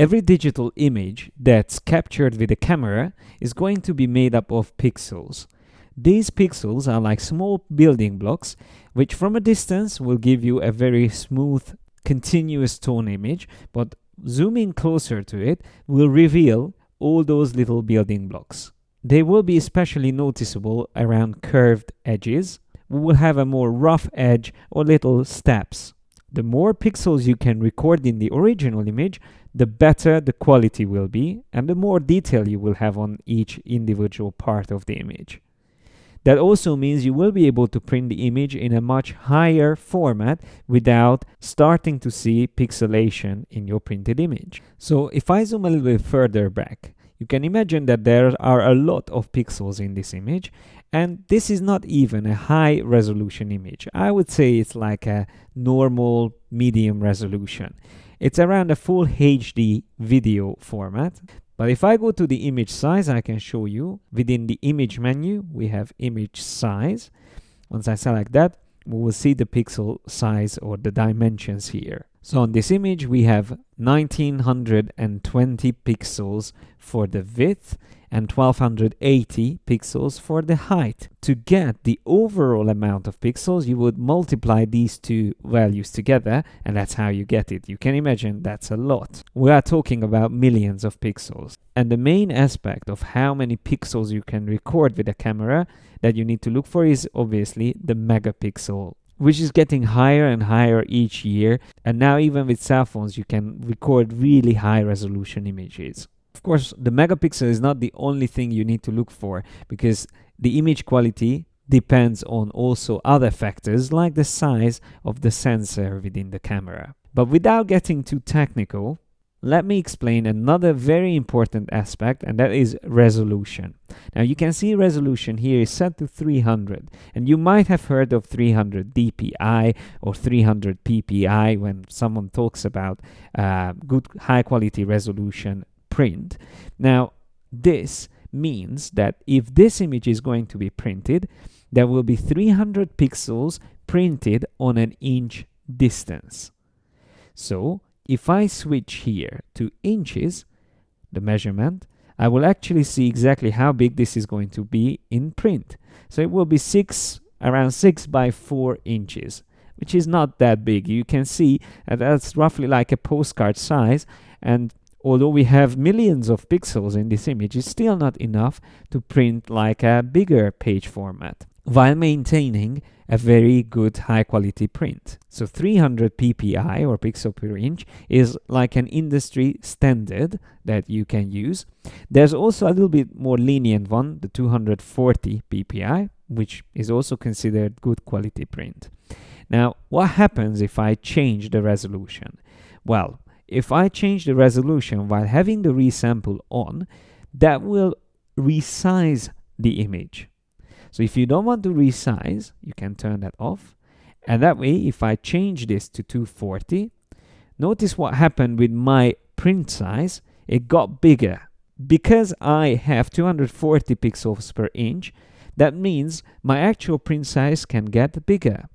Every digital image that's captured with a camera is going to be made up of pixels. These pixels are like small building blocks, which from a distance will give you a very smooth, continuous tone image, but zooming closer to it will reveal all those little building blocks. They will be especially noticeable around curved edges. We will have a more rough edge or little steps. The more pixels you can record in the original image, the better the quality will be and the more detail you will have on each individual part of the image. That also means you will be able to print the image in a much higher format without starting to see pixelation in your printed image. So if I zoom a little bit further back, you can imagine that there are a lot of pixels in this image, and this is not even a high resolution image. I would say it's like a normal medium resolution. It's around a full HD video format. But if I go to the image size, I can show you within the image menu, we have image size. Once I select that, we will see the pixel size or the dimensions here. So on this image, we have 1920 pixels for the width and 1280 pixels for the height. To get the overall amount of pixels, you would multiply these two values together, and that's how you get it. You can imagine that's a lot. We are talking about millions of pixels. And the main aspect of how many pixels you can record with a camera that you need to look for is obviously the megapixel, which is getting higher and higher each year. And now even with cell phones, you can record really high resolution images. Of course, the megapixel is not the only thing you need to look for, because the image quality depends on also other factors like the size of the sensor within the camera. But without getting too technical, let me explain another very important aspect, and that is resolution. Now you can see resolution here is set to 300, and you might have heard of 300 dpi or 300 ppi when someone talks about good high quality resolution print. Now this means that if this image is going to be printed, there will be 300 pixels printed on an inch distance. So if I switch here to inches, the measurement, I will actually see exactly how big this is going to be in print. So it will be around 6 by 4 inches, which is not that big. You can see that's roughly like a postcard size, and although we have millions of pixels in this image, it's still not enough to print like a bigger page format while maintaining a very good high quality print. So 300 ppi or pixel per inch is like an industry standard that you can use. There's also a little bit more lenient one, the 240 ppi, which is also considered good quality print. Now, what happens if I change the resolution? Well, if I change the resolution while having the resample on, that will resize the image. So if you don't want to resize, you can turn that off. And that way, if I change this to 240, notice what happened with my print size. It got bigger. Because I have 240 pixels per inch, that means my actual print size can get bigger.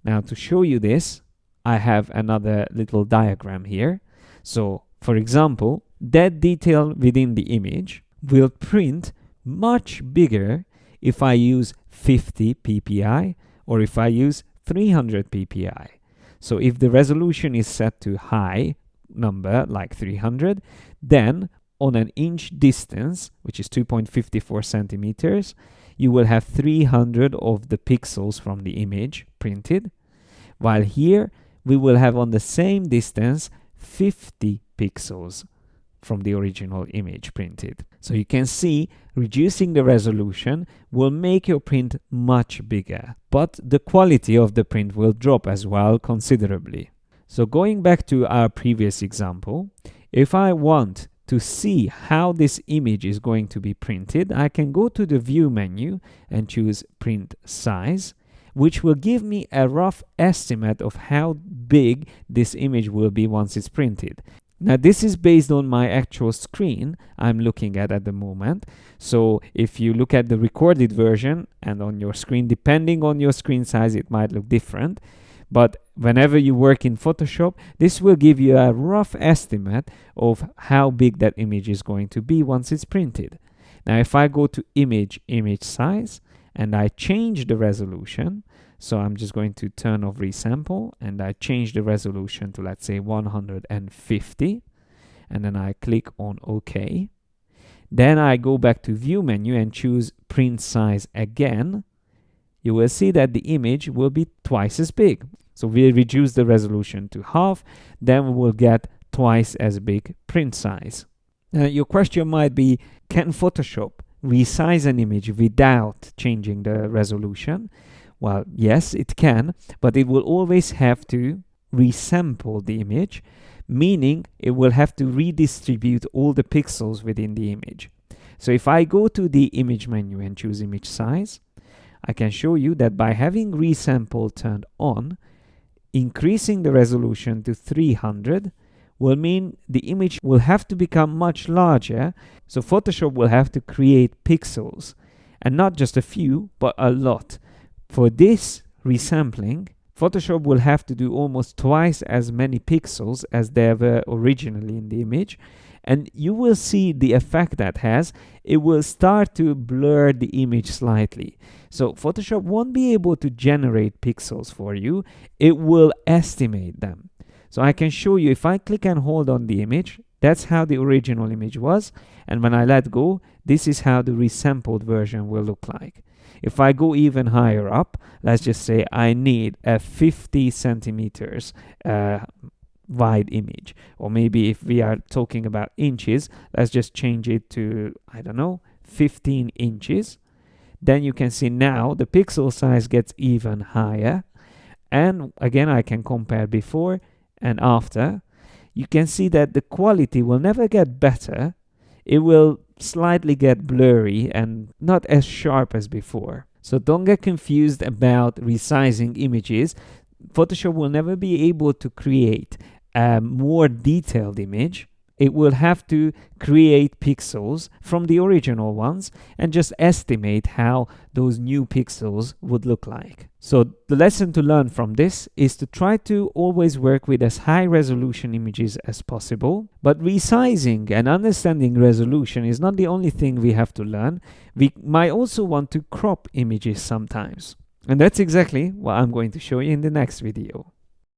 Now to show you this, I have another little diagram here. So, for example, that detail within the image will print much bigger if I use 50 ppi or if I use 300 ppi. So if the resolution is set to high number like 300, then on an inch distance, which is 2.54 centimeters, you will have 300 of the pixels from the image printed, while here we will have on the same distance 50 pixels from the original image printed. So you can see reducing the resolution will make your print much bigger, but the quality of the print will drop as well considerably. So going back to our previous example, if I want to see how this image is going to be printed, I can go to the View menu and choose Print Size, which will give me a rough estimate of how big this image will be once it's printed. Now this is based on my actual screen I'm looking at the moment. So if you look at the recorded version and on your screen, depending on your screen size, it might look different. But whenever you work in Photoshop, this will give you a rough estimate of how big that image is going to be once it's printed. Now, if I go to image size, and I change the resolution, so I'm just going to turn off resample, and I change the resolution to, let's say, 150, and then I click on OK. Then I go back to view menu and choose print size again. You will see that the image will be twice as big. So we reduce the resolution to half, then we will get twice as big print size. Now your question might be, can Photoshop resize an image without changing the resolution? Well, yes, it can, but it will always have to resample the image, meaning it will have to redistribute all the pixels within the image. So if I go to the image menu and choose image size, I can show you that by having resample turned on, increasing the resolution to 300 will mean the image will have to become much larger. So Photoshop will have to create pixels, and not just a few, but a lot. For this resampling, Photoshop will have to do almost twice as many pixels as there were originally in the image. And you will see the effect that has. It will start to blur the image slightly. So Photoshop won't be able to generate pixels for you. It will estimate them. So I can show you, if I click and hold on the image, that's how the original image was. And when I let go, this is how the resampled version will look like. If I go even higher up, let's just say I need a 50 centimeters wide image. Or maybe if we are talking about inches, let's just change it to, I don't know, 15 inches. Then you can see now the pixel size gets even higher. And again, I can compare before and after. You can see that the quality will never get better. It will slightly get blurry and not as sharp as before. So don't get confused about resizing images. Photoshop will never be able to create a more detailed image. It will have to create pixels from the original ones and just estimate how those new pixels would look like. So the lesson to learn from this is to try to always work with as high resolution images as possible. But resizing and understanding resolution is not the only thing we have to learn. We might also want to crop images sometimes. And that's exactly what I'm going to show you in the next video.